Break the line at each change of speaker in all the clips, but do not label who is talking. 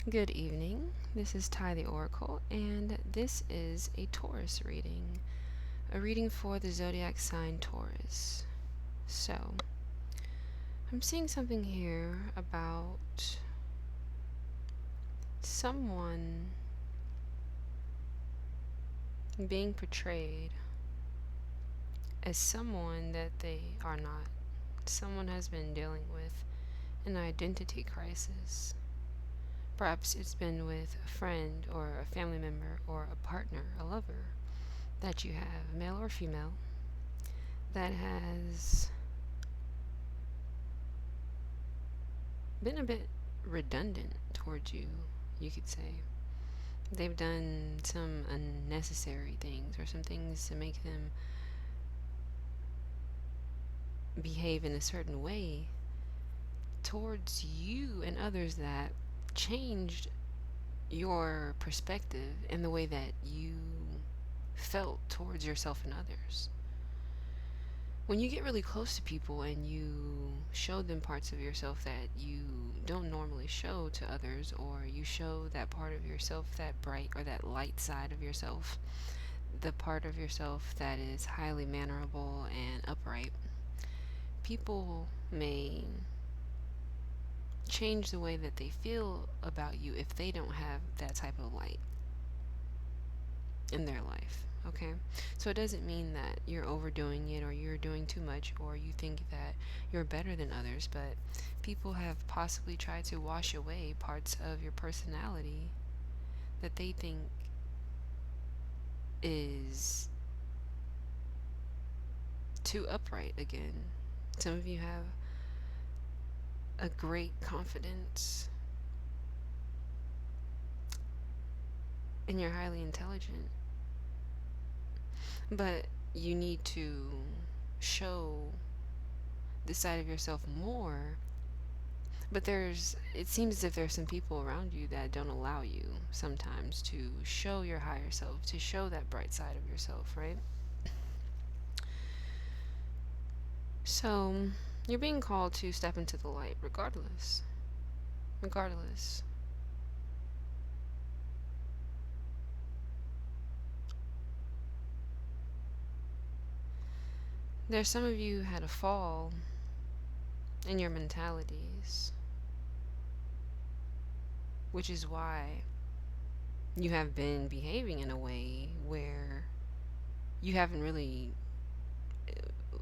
Good evening. This is Ty the Oracle, and this is a Taurus reading. A reading for the Zodiac sign Taurus. So, I'm seeing something here about someone being portrayed as someone that they are not. Someone has been dealing with an identity crisis. Perhaps it's been with a friend or a family member or a partner, a lover that you have, male or female, that has been a bit redundant towards you, you could say. They've done some unnecessary things or some things to make them behave in a certain way towards you and others that changed your perspective and the way that you felt towards yourself and others. When you get really close to people and you show them parts of yourself that you don't normally show to others, or you show that part of yourself, that bright or that light side of yourself, the part of yourself that is highly mannerable and upright, people may change the way that they feel about you if they don't have that type of light in their life. Okay, so it doesn't mean that you're overdoing it or you're doing too much or you think that you're better than others, but people have possibly tried to wash away parts of your personality that they think is too upright again. Some of you have a great confidence and you're highly intelligent, but you need to show this side of yourself more. But it seems as if there's some people around you that don't allow you sometimes to show your higher self, to show that bright side of yourself, right? So, you're being called to step into the light regardless. Regardless. There's some of you had a fall in your mentalities, which is why you have been behaving in a way where you haven't really,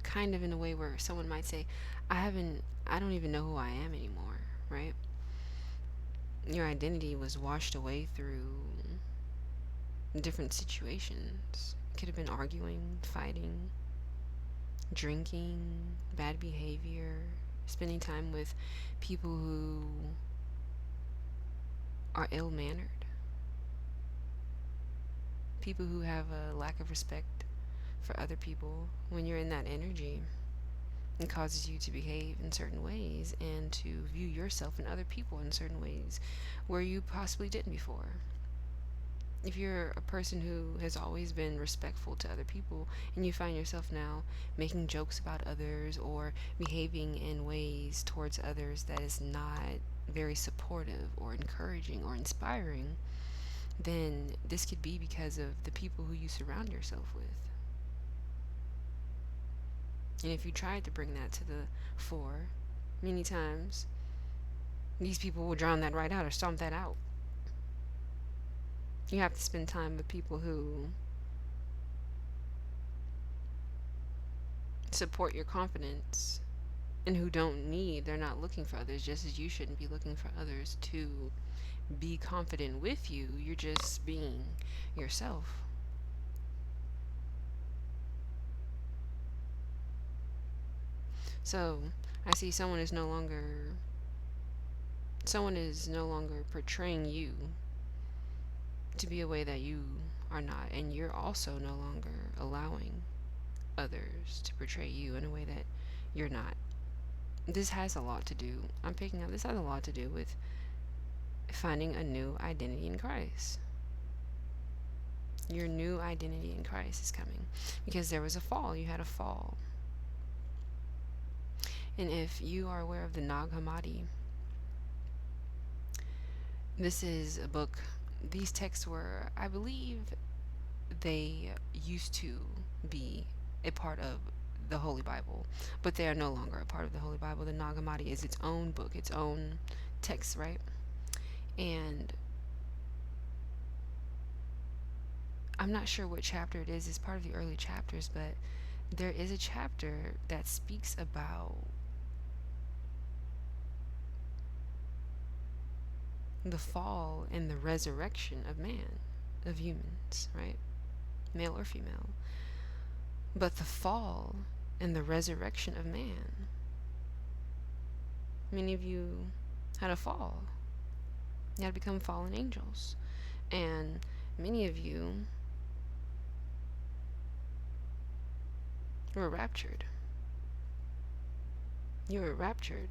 kind of in a way where someone might say, I don't even know who I am anymore, right? Your identity was washed away through different situations. It could have been arguing, fighting, drinking, bad behavior, spending time with people who are ill mannered, people who have a lack of respect for other people. When you're in that energy, it causes you to behave in certain ways and to view yourself and other people in certain ways where you possibly didn't before. If you're a person who has always been respectful to other people and you find yourself now making jokes about others or behaving in ways towards others that is not very supportive or encouraging or inspiring, then this could be because of the people who you surround yourself with. And if you tried to bring that to the fore, many times these people will drown that right out or stomp that out. You have to spend time with people who support your confidence and who they're not looking for others, just as you shouldn't be looking for others to be confident with you. You're just being yourself. So I see someone is no longer portraying you to be a way that you are not, and you're also no longer allowing others to portray you in a way that you're not. This has a lot to do, I'm picking up, this has a lot to do with finding a new identity in Christ. Your new identity in Christ is coming because there was a fall. You had a fall. And if you are aware of the Nag Hammadi, This is a book. These texts were, I believe, they used to be a part of the Holy Bible, but they are no longer a part of the Holy Bible. The Nag Hammadi is its own book, its own text, right? And I'm not sure what chapter it is. It's part of the early chapters, but there is a chapter that speaks about the fall and the resurrection of man, of humans, right? Male or female. But the fall and the resurrection of man. Many of you had a fall. You had to become fallen angels. And many of you were raptured. You were raptured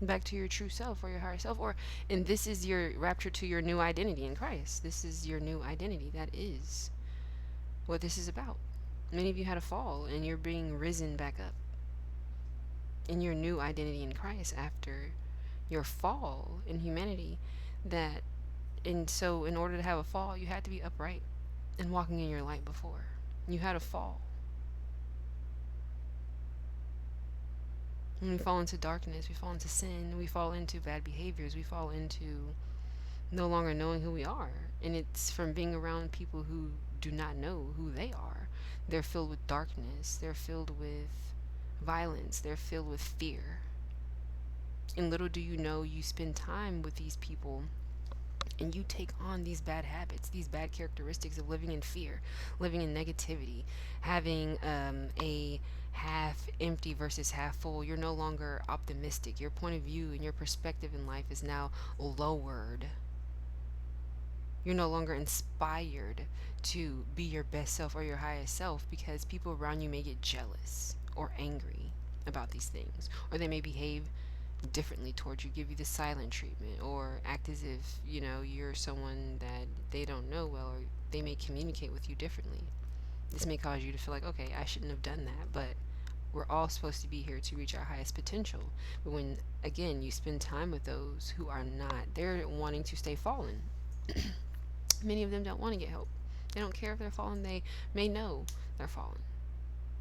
back to your true self or your higher self, and this is your rapture to your new identity in Christ. This is your new identity. That is what this is about. Many of you had a fall and you're being risen back up in your new identity in Christ after your fall in humanity. So in order to have a fall, you had to be upright and walking in your light before. You had a fall. When we fall into darkness, we fall into sin, we fall into bad behaviors, we fall into no longer knowing who we are. And it's from being around people who do not know who they are. They're filled with darkness, they're filled with violence, they're filled with fear. And little do you know, you spend time with these people and you take on these bad habits, these bad characteristics of living in fear, living in negativity, having a half empty versus half full. You're no longer optimistic. Your point of view and your perspective in life is now lowered. You're no longer inspired to be your best self or your highest self because people around you may get jealous or angry about these things, or they may behave differently towards you, give you the silent treatment, or act as if, you're someone that they don't know well, or they may communicate with you differently. This may cause you to feel like, okay, I shouldn't have done that, but we're all supposed to be here to reach our highest potential. But when, again, you spend time with those who are not, they're wanting to stay fallen. Many of them don't want to get help. They don't care if they're fallen. They may know they're fallen.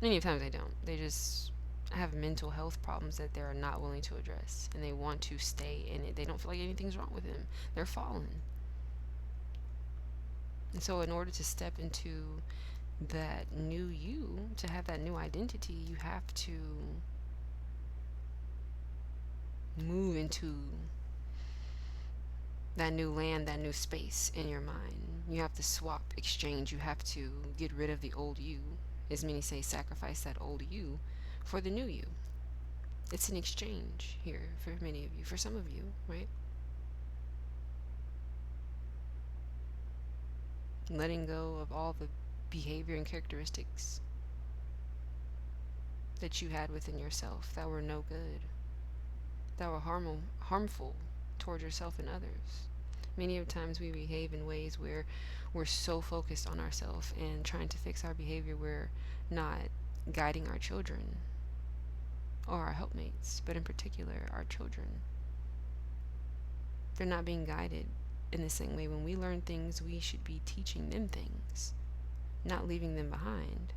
Many times they don't. They just have mental health problems that they're not willing to address, and they want to stay in it. They don't feel like anything's wrong with them. They're fallen. And so in order to step into that new you, to have that new identity, you have to move into that new land, that new space in your mind. You have to swap, exchange. You have to get rid of the old you. As many say, sacrifice that old you for the new you. It's an exchange here for many of you, for some of you, right? Letting go of all the behavior and characteristics that you had within yourself that were no good, that were harmful toward yourself and others. Many of times we behave in ways where we're so focused on ourselves and trying to fix our behavior, we're not guiding our children or our helpmates, but in particular our children. They're not being guided in the same way. When we learn things, we should be teaching them things, not leaving them behind.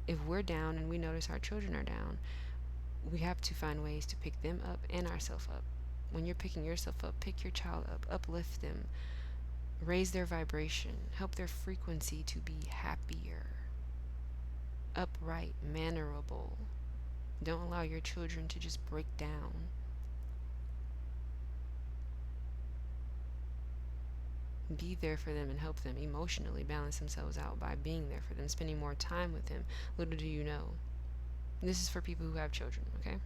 If we're down and we notice our children are down, we have to find ways to pick them up and ourselves up. When you're picking yourself up, pick your child up, uplift them, raise their vibration, help their frequency to be happier, upright, mannerable. Don't allow your children to just break down. Be there for them and help them emotionally balance themselves out by being there for them, spending more time with them. Little do you know, this is for people who have children, okay?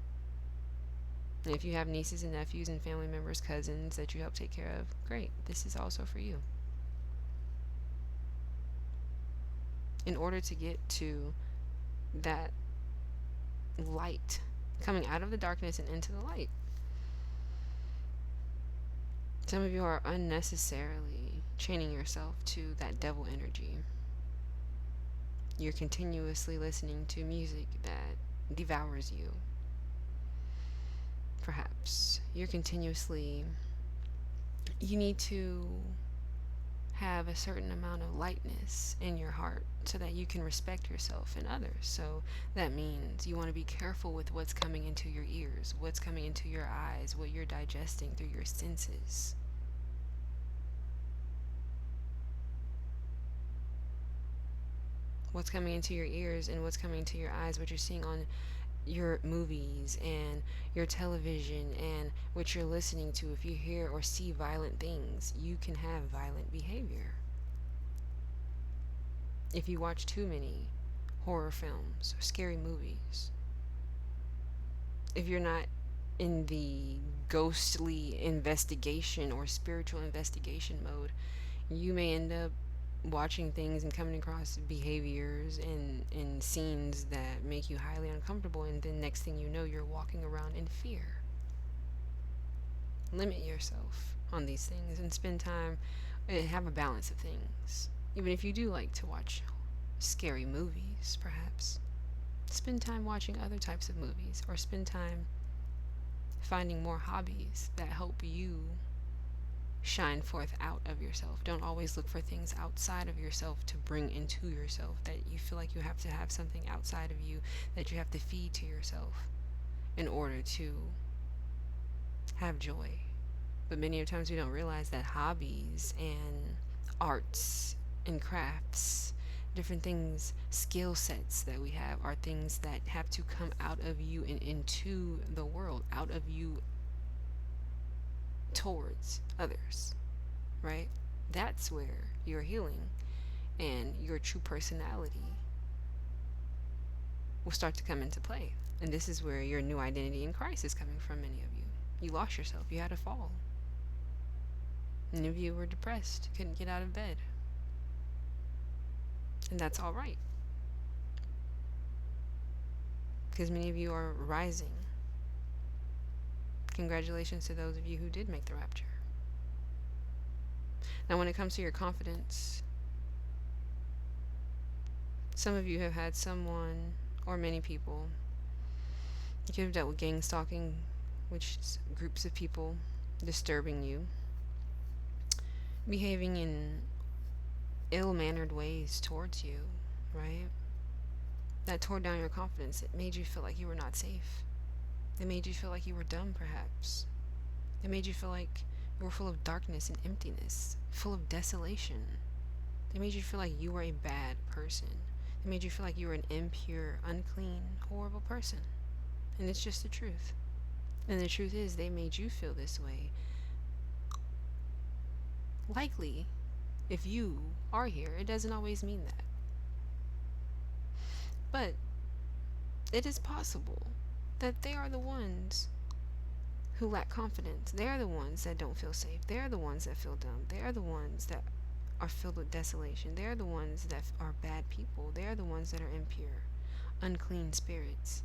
And if you have nieces and nephews and family members, cousins that you help take care of, great. This is also for you. In order to get to that light, coming out of the darkness and into the light, some of you are unnecessarily chaining yourself to that devil energy. You're continuously listening to music that devours you. perhaps you're continuously, you need to have a certain amount of lightness in your heart so that you can respect yourself and others. So that means you want to be careful with what's coming into your ears, what's coming into your eyes, what you're digesting through your senses. What's coming into your ears and what's coming into your eyes, what you're seeing on your movies and your television and what you're listening to. If you hear or see violent things, you can have violent behavior. If you watch too many horror films or scary movies, if you're not in the ghostly investigation or spiritual investigation mode, you may end up watching things and coming across behaviors and scenes that make you highly uncomfortable, and then next thing you know, you're walking around in fear. Limit yourself on these things and spend time and have a balance of things. Even if you do like to watch scary movies, perhaps spend time watching other types of movies, or spend time finding more hobbies that help you shine forth out of yourself. Don't always look for things outside of yourself to bring into yourself, that you feel like you have to have something outside of you that you have to feed to yourself in order to have joy. But many of times we don't realize that hobbies and arts and crafts, different things, skill sets that we have, are things that have to come out of you and into the world, out of you towards others, right? That's where your healing and your true personality will start to come into play. And this is where your new identity in Christ is coming from, many of you. You lost yourself, you had a fall. Many of you were depressed, couldn't get out of bed. And that's all right, because many of you are rising. Congratulations to those of you who did make the rapture. Now, when it comes to your confidence, some of you have had someone, or many people, you could have dealt with gang stalking, which is groups of people disturbing you, behaving in ill-mannered ways towards you, right? That tore down your confidence. It made you feel like you were not safe. It made you feel like you were dumb, perhaps. It made you feel like you were full of darkness and emptiness, full of desolation. It made you feel like you were a bad person. It made you feel like you were an impure, unclean, horrible person. And it's just the truth. And the truth is, they made you feel this way. Likely, if you are here, it doesn't always mean that. But it is possible that they are the ones who lack confidence. They are the ones that don't feel safe. They are the ones that feel dumb. They are the ones that are filled with desolation. They are the ones that are bad people. They are the ones that are impure, unclean spirits.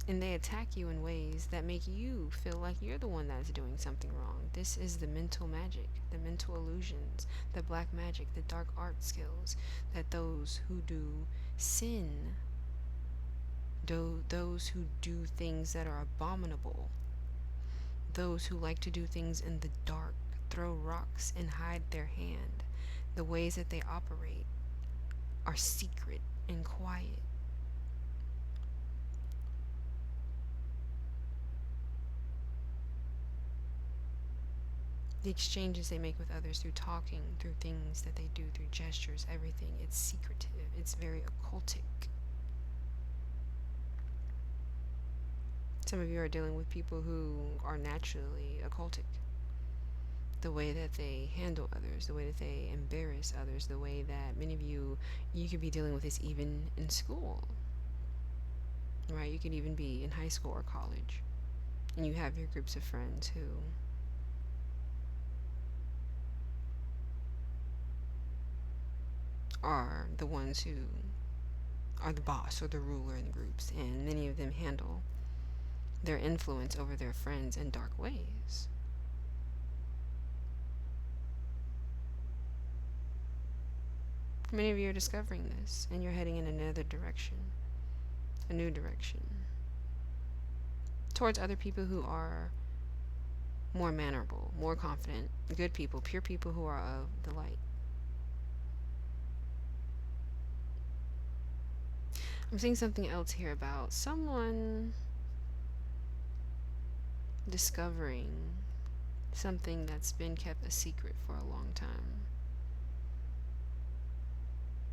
And they attack you in ways that make you feel like you're the one that's doing something wrong. This is the mental magic, the mental illusions, the black magic, the dark art skills that those who do sin, those who do things that are abominable, those who like to do things in the dark, throw rocks and hide their hand, the ways that they operate are secret and quiet. The exchanges they make with others through talking, through things that they do, through gestures, everything, it's secretive. It's very occultic. Some of you are dealing with people who are naturally occultic. The way that they handle others, the way that they embarrass others, the way that many of you could be dealing with this even in school, right? You could even be in high school or college, and you have your groups of friends who are the ones who are the boss or the ruler in the groups, and many of them handle their influence over their friends in dark ways. Many of you are discovering this, and you're heading in another direction, a new direction. towards other people who are more mannerable, more confident, good people, pure people who are of the light. I'm seeing something else here about someone discovering something that's been kept a secret for a long time.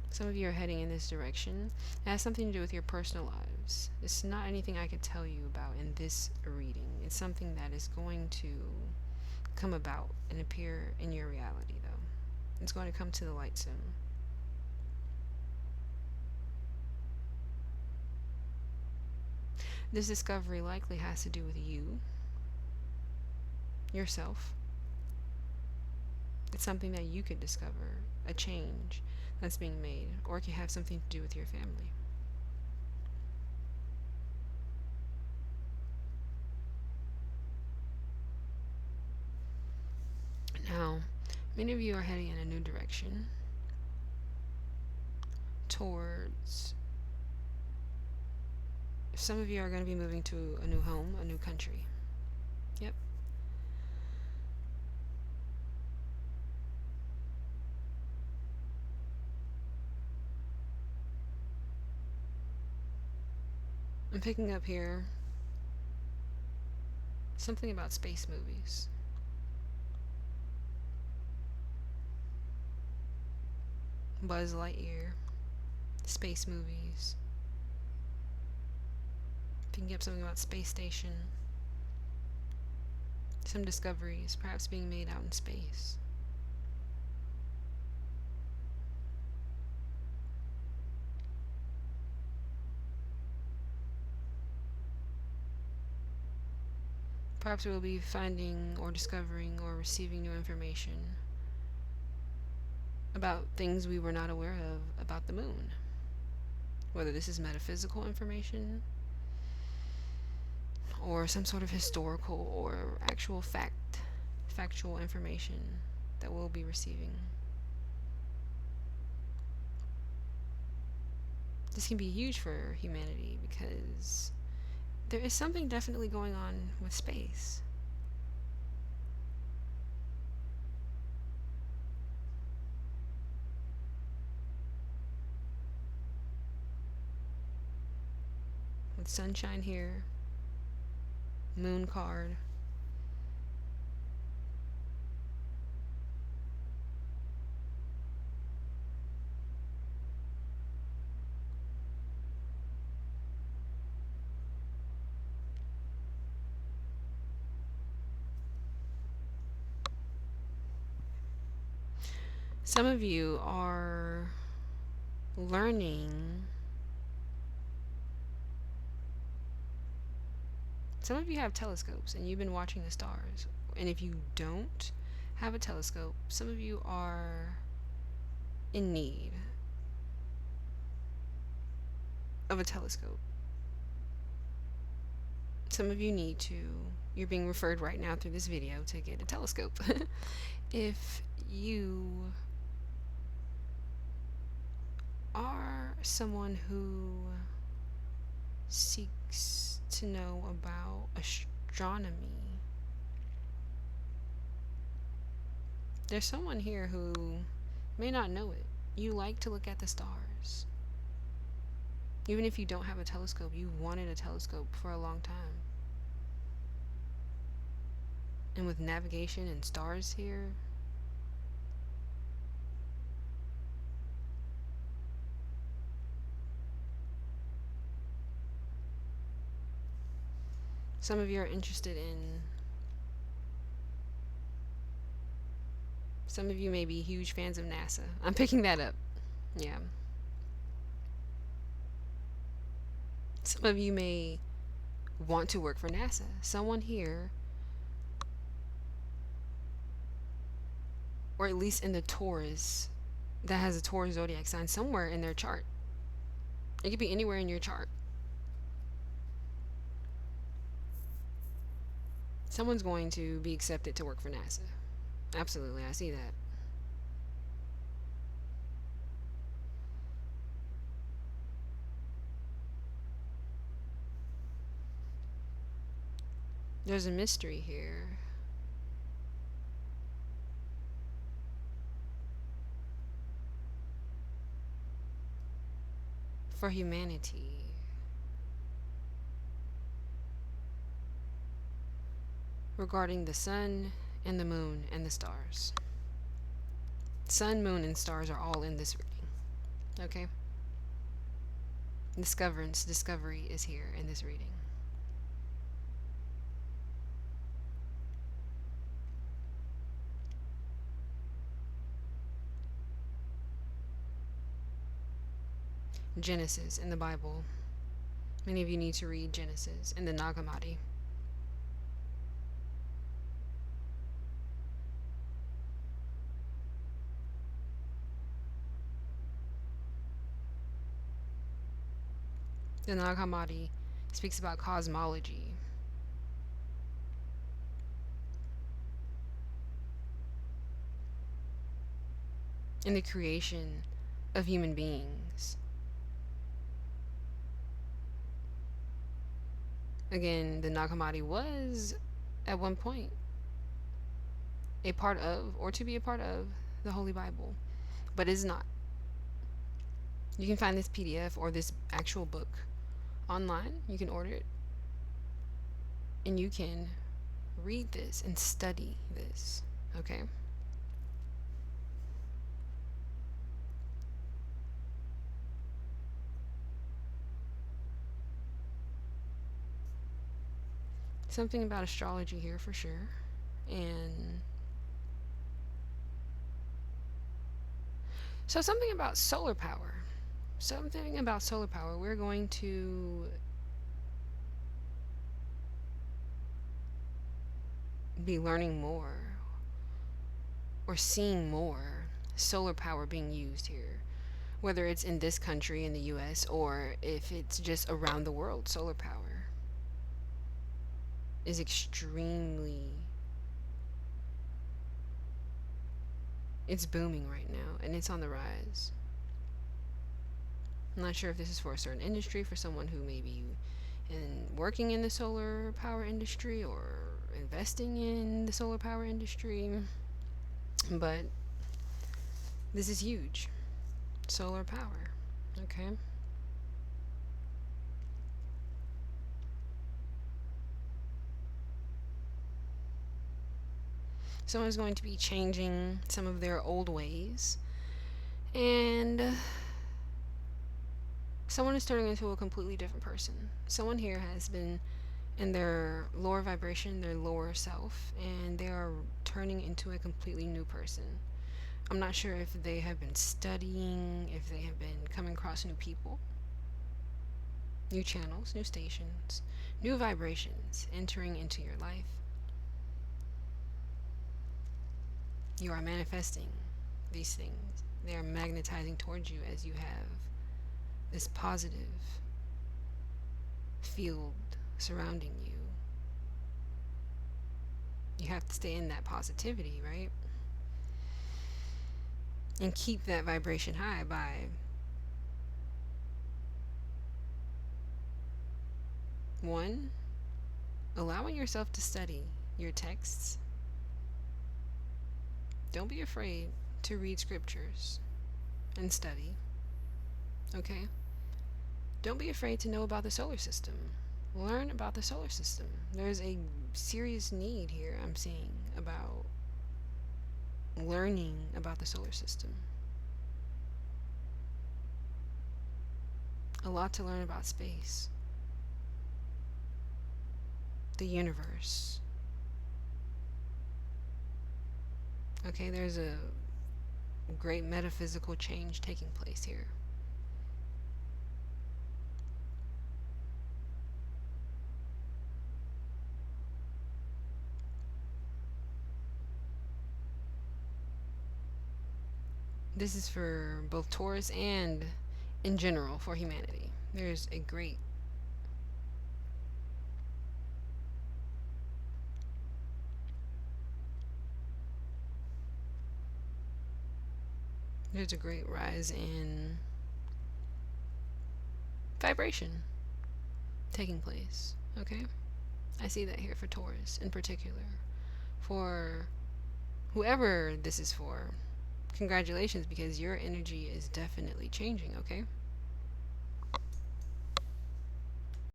Some of you are heading in this direction. It has something to do with your personal lives. It's not anything I could tell you about in this reading. It's something that is going to come about and appear in your reality, though. It's going to come to the light soon. This discovery likely has to do with you, yourself. It's something that you could discover, a change that's being made, or it could have something to do with your family. Now, many of you are heading in a new direction towards. Some of you are going to be moving to a new home, a new country. Yep. I'm picking up here something about space movies. Buzz Lightyear, space movies. Picking up something about space station. Some discoveries perhaps being made out in space. Perhaps we'll be finding or discovering or receiving new information about things we were not aware of about the moon. Whether this is metaphysical information or some sort of historical or actual factual information that we'll be receiving. This can be huge for humanity because there is something definitely going on with space. With sunshine here, moon card. Some of you are learning. Some of you have telescopes and you've been watching the stars. And if you don't have a telescope, some of you are in need of a telescope. Some of you need to, you're being referred right now through this video to get a telescope. If you are someone who seeks to know about astronomy, there's someone here who may not know it. You like to look at the stars. Even if you don't have a telescope, you wanted a telescope for a long time. And with navigation and stars here, some of you are interested in, some of you may be huge fans of NASA. I'm picking that up. Yeah. Some of you may want to work for NASA. Someone here, or at least in the Taurus, that has a Taurus Zodiac sign somewhere in their chart. It could be anywhere in your chart. Someone's going to be accepted to work for NASA. Absolutely, I see that. There's a mystery here. For humanity. Regarding the sun and the moon and the stars. Sun, moon, and stars are all in this reading. Okay? Discovery is here in this reading. Genesis in the Bible. Many of you need to read Genesis in the Nag Hammadi. The Nag Hammadi speaks about cosmology. And the creation of human beings. Again, the Nag Hammadi was, at one point, a part of, or to be a part of, the Holy Bible, but is not. You can find this PDF or this actual book online. You can order it, and you can read this and study this, okay? Something about astrology here for sure. And so something about solar power. Something about solar power. We're going to be learning more or seeing more solar power being used here. Whether it's in this country, in the US, or if it's just around the world, solar power is extremely, it's booming right now, and it's on the rise. I'm not sure if this is for a certain industry, for someone who may be working in the solar power industry or investing in the solar power industry, but this is huge. Solar power, okay? Someone's going to be changing some of their old ways, and someone is turning into a completely different person. Someone here has been in their lower vibration, their lower self, and they are turning into a completely new person. I'm not sure if they have been studying, if they have been coming across new people, new channels, new stations, new vibrations entering into your life. You are manifesting these things. They are magnetizing towards you as you have this positive field surrounding you. You have to stay in that positivity, right? And keep that vibration high by one, allowing yourself to study your texts. Don't be afraid to read scriptures and study, okay? Don't be afraid to know about the solar system. Learn about the solar system. There's a serious need here I'm seeing about learning about the solar system. A lot to learn about space, the universe. Okay, there's a great metaphysical change taking place here. This is for both Taurus and in general for humanity. There's a great rise in vibration taking place, okay? I see that here for Taurus in particular. For whoever this is for, congratulations, because your energy is definitely changing, okay?